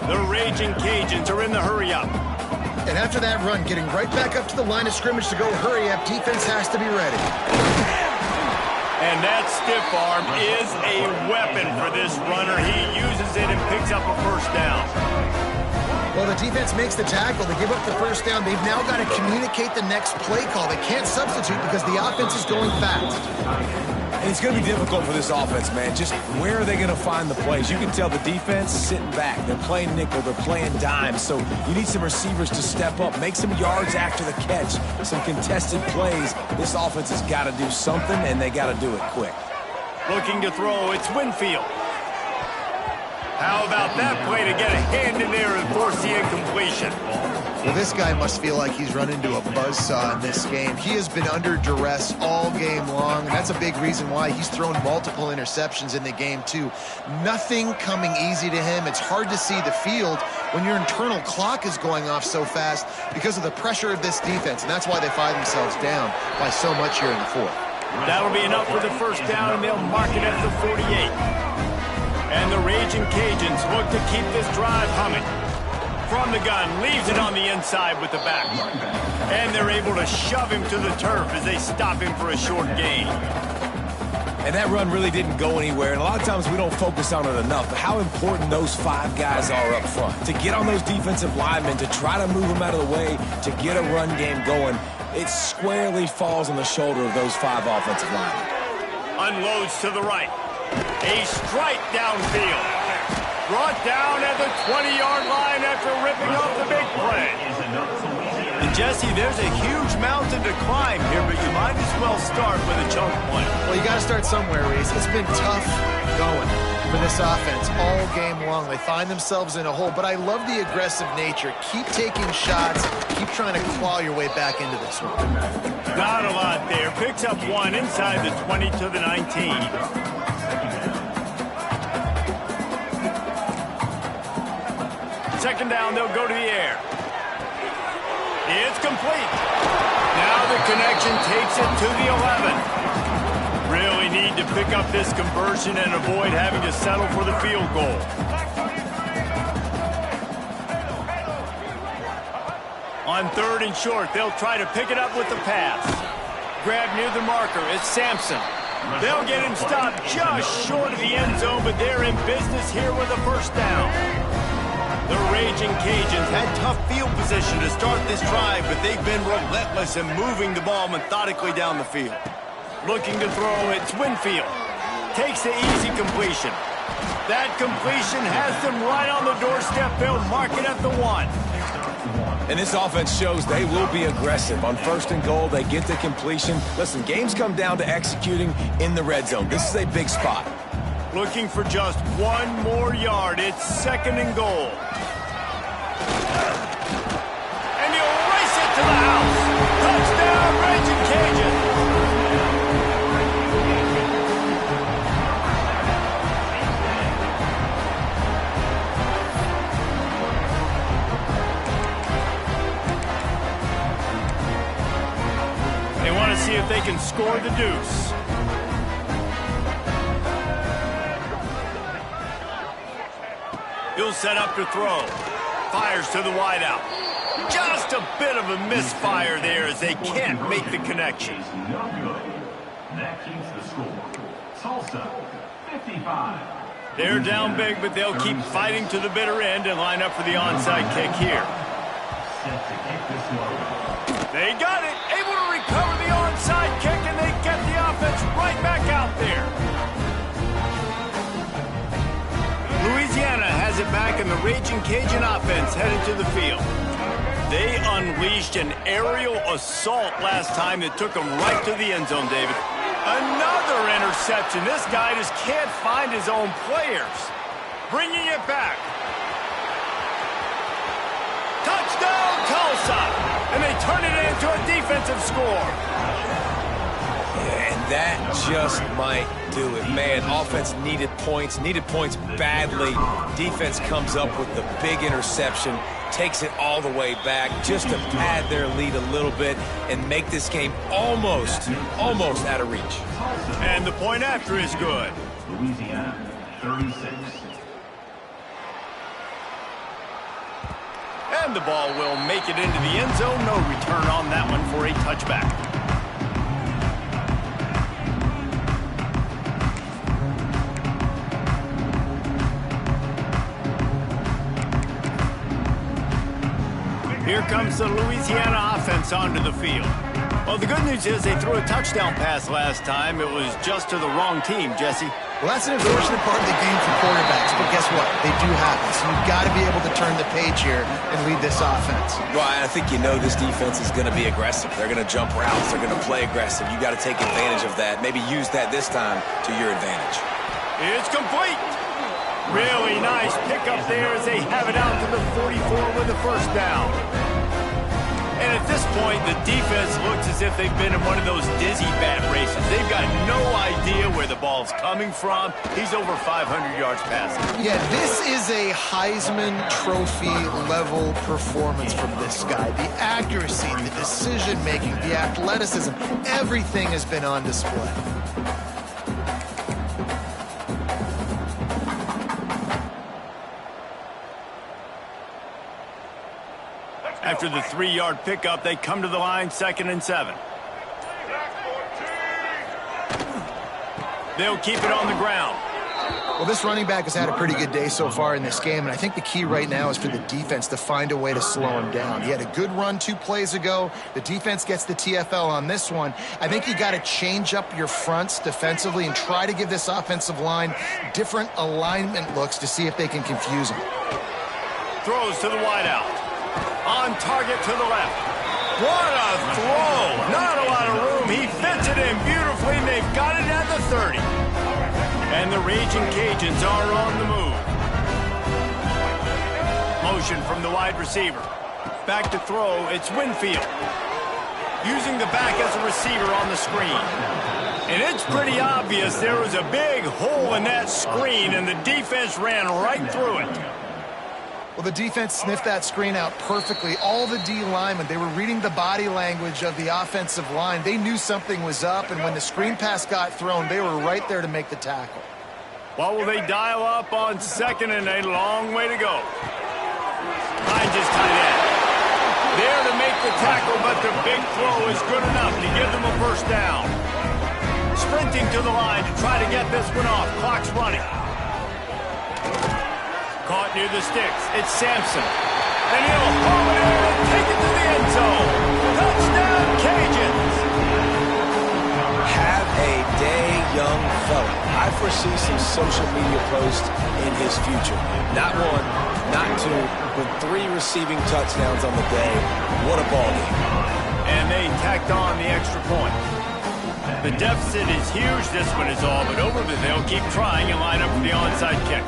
The Ragin Cajuns are in the hurry-up. And after that run, getting right back up to the line of scrimmage to go hurry-up, defense has to be ready. And that stiff arm is a weapon for this runner. He uses it and picks up a first down. Well, the defense makes the tackle. They give up the first down. They've now got to communicate the next play call. They can't substitute because the offense is going fast. And it's going to be difficult for this offense, man. Just where are they going to find the plays? You can tell the defense sitting back. They're playing nickel. They're playing dime. So you need some receivers to step up, make some yards after the catch, some contested plays. This offense has got to do something, and they got to do it quick. Looking to throw, it's Winfield. How about that play to get a hand in there and force the incompletion? Well, this guy must feel like he's run into a buzzsaw in this game. He has been under duress all game long, and that's a big reason why he's thrown multiple interceptions in the game, too. Nothing coming easy to him. It's hard to see the field when your internal clock is going off so fast because of the pressure of this defense, and that's why they find themselves down by so much here in the fourth. That'll be enough for the first down, and they'll mark it at the 48. And the Ragin Cajuns look to keep this drive humming. From the gun, leaves it on the inside with the back. And they're able to shove him to the turf as they stop him for a short gain. And that run really didn't go anywhere. And a lot of times we don't focus on it enough. But how important those 5 guys are up front. To get on those defensive linemen, to try to move them out of the way, to get a run game going, it squarely falls on the shoulder of those 5 offensive linemen. Unloads to the right. A strike downfield. Brought down at the 20-yard line after ripping off the big play. And Jesse, there's a huge mountain to climb here, but you might as well start with a chunk play. Well, you got to start somewhere, Reese. It's been tough going for this offense all game long. They find themselves in a hole, but I love the aggressive nature. Keep taking shots. Keep trying to claw your way back into this one. Not a lot there. Picks up 1 inside the 20 to the 19. Second down, they'll go to the air. It's complete. Now the connection takes it to the 11. Really need to pick up this conversion and avoid having to settle for the field goal. On 3rd and short, they'll try to pick it up with the pass. Grab near the marker, it's Sampson. They'll get him stopped just short of the end zone, but they're in business here with a first down. The Ragin Cajuns had tough field position to start this drive, but they've been relentless in moving the ball methodically down the field. Looking to throw, it's Winfield. Takes the easy completion. That completion has them right on the doorstep. They'll mark it at the 1. And this offense shows they will be aggressive. On 1st and goal, they get the completion. Listen, games come down to executing in the red zone. This is a big spot. Looking for just 1 more yard. It's 2nd and goal. And he'll race it to the house. Touchdown, Ragin' Cajuns. They want to see if they can score the deuce. He'll set up to throw. Fires to the wideout. Just a bit of a misfire there as they can't make the connection. No good. That keeps the score. Tulsa, 55. They're down big, but they'll keep fighting to the bitter end and line up for the onside kick here. Set to kick this one. They got it. Able to recover the onside kick, and they get the offense right back out there. Louisiana has it back, and the Ragin' Cajun offense headed to the field. They unleashed an aerial assault last time that took them right to the end zone, David. Another interception. This guy just can't find his own players. Bringing it back. Touchdown, Tulsa! And they turn it into a defensive score. And that just might do it. Man, offense needed points badly. Defense comes up with the big interception, takes it all the way back just to pad their lead a little bit and make this game almost out of reach. And the point after is good. Louisiana, 36. And the ball will make it into the end zone. No return on that one for a touchback. Here comes the Louisiana offense onto the field. Well, the good news is they threw a touchdown pass last time. It was just to the wrong team, Jesse. Well, that's an unfortunate part of the game for quarterbacks, but guess what? They do happen. So you've got to be able to turn the page here and lead this offense. Well, I think you know this defense is going to be aggressive. They're going to jump routes. They're going to play aggressive. You got to take advantage of that. Maybe use that this time to your advantage. It's complete. Really nice pickup there as they have it out to the 44 with the first down. And at this point, the defense looks as if they've been in one of those dizzy bat races. They've got no idea where the ball's coming from. He's over 500 yards passing. Yeah, this is a Heisman Trophy level performance from this guy. The accuracy, the decision-making, the athleticism, everything has been on display. After the 3-yard pickup, they come to the line, 2nd and 7. They'll keep it on the ground. Well, this running back has had a pretty good day so far in this game, and I think the key right now is for the defense to find a way to slow him down. He had a good run 2 plays ago. The defense gets the TFL on this one. I think you got to change up your fronts defensively and try to give this offensive line different alignment looks to see if they can confuse him. Throws to the wideout. On target to the left. What a throw. Not a lot of room. He fits it in beautifully, and they've got it at the 30. And the Ragin' Cajuns are on the move. Motion from the wide receiver. Back to throw. It's Winfield. Using the back as a receiver on the screen. And it's pretty obvious there was a big hole in that screen, and the defense ran right through it. Well, the defense sniffed that screen out perfectly. All the D linemen, they were reading the body language of the offensive line. They knew something was up, and when the screen pass got thrown, they were right there to make the tackle. Well, will they dial up on 2nd and a long way to go? Finds his tight end. There to make the tackle, but the big throw is good enough to give them a first down. Sprinting to the line to try to get this one off. Clock's running. Caught near the sticks. It's Sampson. And he'll haul it in and take it to the end zone. Touchdown, Cajuns. Have a day, young fella. I foresee some social media posts in his future. Not 1, not 2, but 3 receiving touchdowns on the day. What a ball game. And they tacked on the extra point. The deficit is huge. This one is all but over, but they'll keep trying and line up for the onside kick.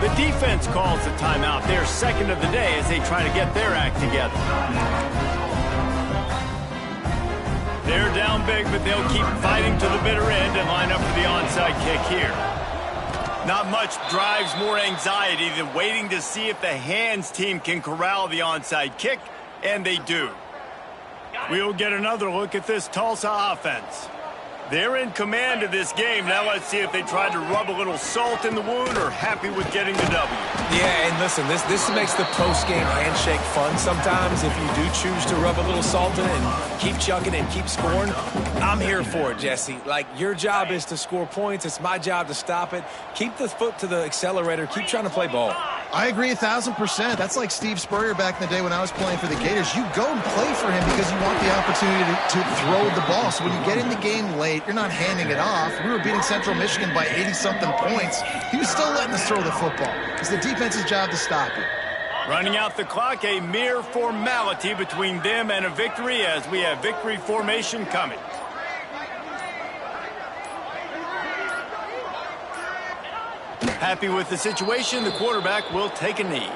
The defense calls the timeout. They're second of the day as they try to get their act together. They're down big, but they'll keep fighting to the bitter end and line up for the onside kick here. Not much drives more anxiety than waiting to see if the hands team can corral the onside kick, and they do. We'll get another look at this Tulsa offense. They're in command of this game. Now let's see if they try to rub a little salt in the wound or happy with getting the W. Yeah, and listen, this makes the post-game handshake fun sometimes. If you do choose to rub a little salt in it and keep chucking and keep scoring, I'm here for it, Jesse. Like, your job is to score points. It's my job to stop it. Keep the foot to the accelerator. Keep trying to play ball. I agree 1,000%. That's like Steve Spurrier back in the day when I was playing for the Gators. You go and play for him because you want the opportunity to throw the ball. So when you get in the game late, you're not handing it off. We were beating Central Michigan by 80-something points. He was still letting us throw the football. It's the defense's job to stop it. Running out the clock, a mere formality between them and a victory as we have victory formation coming. Happy with the situation, the quarterback will take a knee.